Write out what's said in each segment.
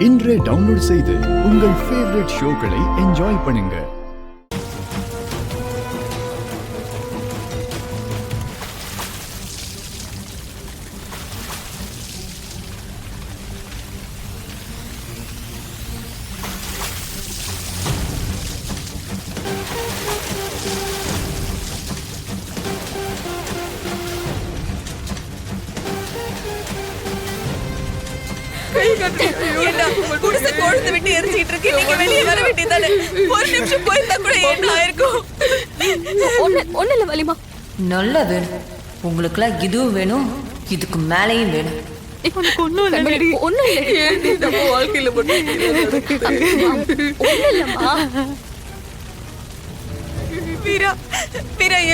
இன்றே டவுன்லோட் செய்து உங்கள் ஃபேவரட் ஷோக்களை என்ஜாய் பண்ணுங்க. நல்லது உங்களுக்குலாம் இதுவும் வேணும், இதுக்கு மேலையும் வேணும்.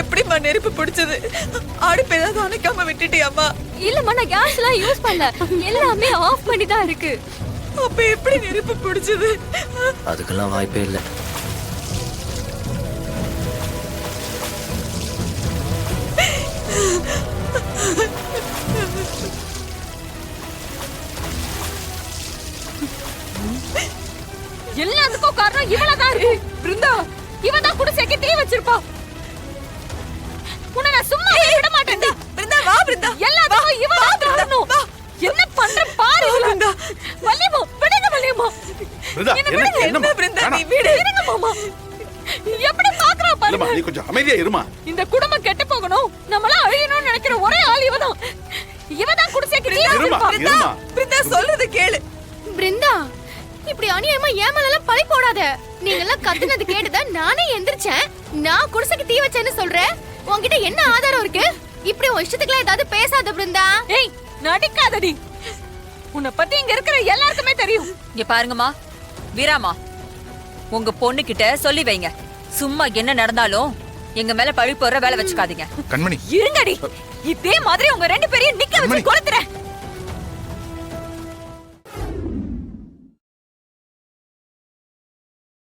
எப்படிமா நெருப்பு பிடிச்சது? அடுப்பு ஏதாவது அணைக்காம விட்டுட்டியாமா? இல்லம்மா, நான் கேஸ் எல்லாம் யூஸ் பண்ணல, எல்லாமே ஆஃப் பண்ணி தான் இருக்கு. அப்ப எப்படி நெருப்பு பிடிச்சது? அதுக்கெல்லாம் வாய்ப்பே இல்லை. எல்லாத்துக்கும் காரணம் இவளதான் இருக்கு. பிருந்தா, இவதான் குடிசைக்கு தீ வச்சிருப்பா. உன்னை நான் சும்மா விட மாட்டேன். பிருந்தா வா. பிருந்தா, எல்லாத்துக்கும் இவதான் காரணம். என்ன பண்ற பாரு. பிருந்தா, வள்ளியம்மா, விடுங்க வள்ளியம்மா. என்ன பிருந்தா, நீ விடு. இருங்க மாமா. எப்படி பாக்குறா பாருங்க. நீ கொஞ்சம் அமைதியா இருமா. இந்த குடும்பம் கெட்டு போகணும், நம்மள அழியணும்னு நினைக்கிற ஒரே ஆள் இவதான். இவதான் குடிசைக்கு தீ வச்சிருப்பா. பிருந்தா சொல்றது கேளு. பிருந்தா, இப்படி அநியாயமா ஏமாலாம் பழி போடாத. நீங்க எல்லாம் கத்துனது கேட்டுதான் நானே எந்திரிச்சேன். நான் குடிசைக்கு தீ வச்சேன்னு சொல்றேன். உன்கிட்ட என்ன ஆதாரம் இருக்கு? இப்படி உன் இஷ்டத்துக்குலாம் ஏதாவது பேசாத பிருந்தா. ஏய், நடிக்காதடி. உன்னை பத்தி இங்க இருக்கிற எல்லாருக்குமே தெரியும். இங்க பாருங்கம்மா, வீராமா, உங்க பொண்ணு கிட்ட சொல்லி வைங்க, சும்மா என்ன நடந்தாலும் எங்க மேல பழி போற வேலை வச்சுக்காதீங்க. கண்மணி இருங்கடி, இதே மாதிரி உங்க ரெண்டு பேரையும் நிக்க வச்சு கொளுத்துறேன்.